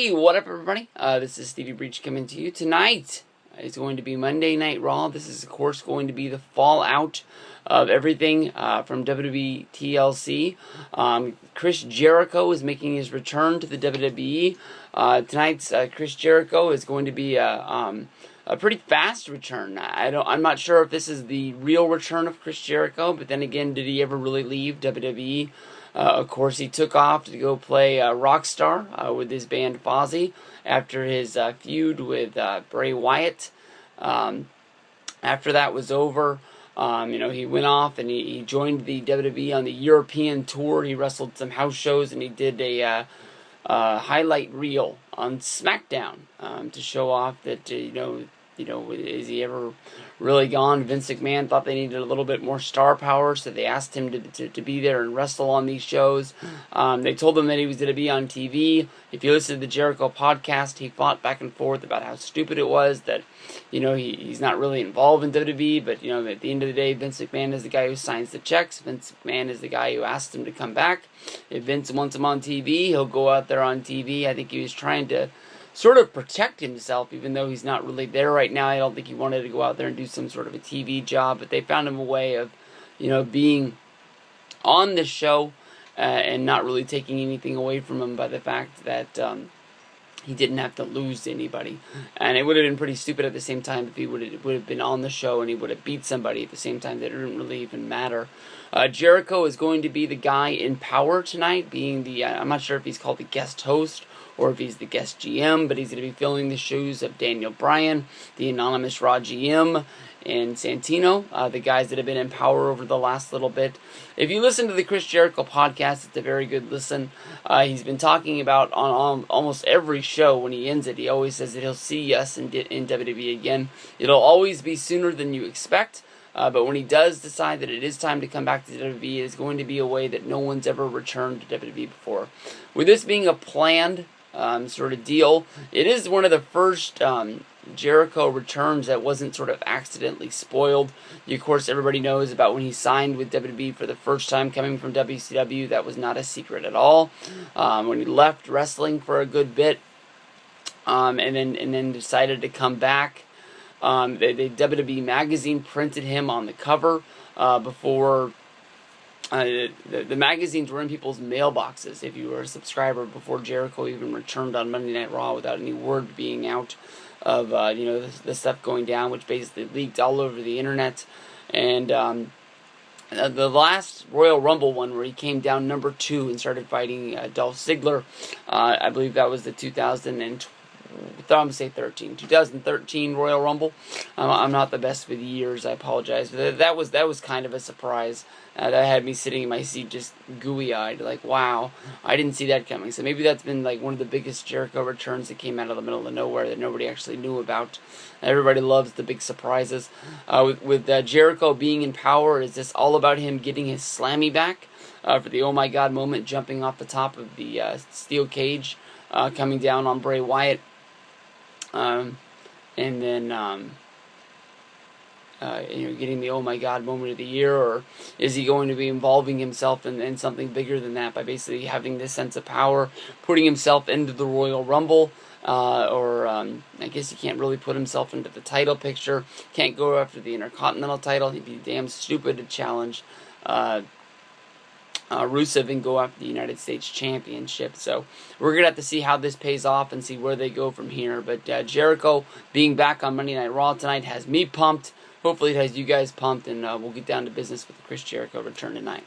Hey, what up, everybody? This is Stevie Breach coming to you tonight. It's going to be Monday Night Raw. This is, of course, going to be the fallout of everything from WWE TLC. Chris Jericho is making his return to the WWE. Tonight's Chris Jericho is going to be a pretty fast return. I'm not sure if this is the real return of Chris Jericho, but then again, did he ever really leave WWE? Of course, he took off to go play Rockstar with his band Fozzy after his feud with Bray Wyatt. After that was over, he went off and he joined the WWE on the European tour. He wrestled some house shows and he did a highlight reel on SmackDown to show off that, is he ever really gone? Vince McMahon thought they needed a little bit more star power, so they asked him to be there and wrestle on these shows. They told him that he was going to be on TV. If you listen to the Jericho podcast, he fought back and forth about how stupid it was that, he's not really involved in WWE, but, at the end of the day, Vince McMahon is the guy who signs the checks. Vince McMahon is the guy who asked him to come back. If Vince wants him on TV, he'll go out there on TV. I think he was trying to sort of protect himself, even though he's not really there right now. I don't think he wanted to go out there and do some sort of a TV job, but they found him a way of, being on the show and not really taking anything away from him by the fact that he didn't have to lose to anybody. And it would have been pretty stupid at the same time if he would have been on the show and he would have beat somebody at the same time. That it didn't really even matter. Jericho is going to be the guy in Power tonight, being the, I'm not sure if he's called the guest host or if he's the guest GM, but he's going to be filling the shoes of Daniel Bryan, the anonymous Raw GM, and Santino, the guys that have been in Power over the last little bit. If you listen to the Chris Jericho podcast, it's a very good listen. He's been talking about on almost every show when he ends it, he always says that he'll see us in WWE again. It'll always be sooner than you expect. But when he does decide that it is time to come back to WWE, it is going to be a way that no one's ever returned to WWE before. With this being a planned sort of deal, it is one of the first Jericho returns that wasn't sort of accidentally spoiled. Of course, everybody knows about when he signed with WWE for the first time coming from WCW. That was not a secret at all. When he left wrestling for a good bit and then decided to come back. The WWE magazine printed him on the cover before the magazines were in people's mailboxes if you were a subscriber before Jericho even returned on Monday Night Raw without any word being out of the stuff going down, which basically leaked all over the internet. And the last Royal Rumble one where he came down number 2 and started fighting Dolph Ziggler, I believe that was the 2013 Royal Rumble. I'm not the best with years, I apologize. But that was kind of a surprise. That had me sitting in my seat just gooey-eyed, like, wow, I didn't see that coming. So maybe that's been like one of the biggest Jericho returns that came out of the middle of nowhere that nobody actually knew about. Everybody loves the big surprises. With Jericho being in Power, is this all about him getting his slammy back for the oh my god moment, jumping off the top of the steel cage, coming down on Bray Wyatt? And then, getting the oh my god moment of the year, or is he going to be involving himself in something bigger than that by basically having this sense of power, putting himself into the Royal Rumble, or I guess he can't really put himself into the title picture, can't go after the Intercontinental title. He'd be damn stupid to challenge Rusev and go after the United States Championship. So we're going to have to see how this pays off and see where they go from here. But Jericho being back on Monday Night Raw tonight has me pumped. Hopefully it has you guys pumped, and we'll get down to business with the Chris Jericho return tonight.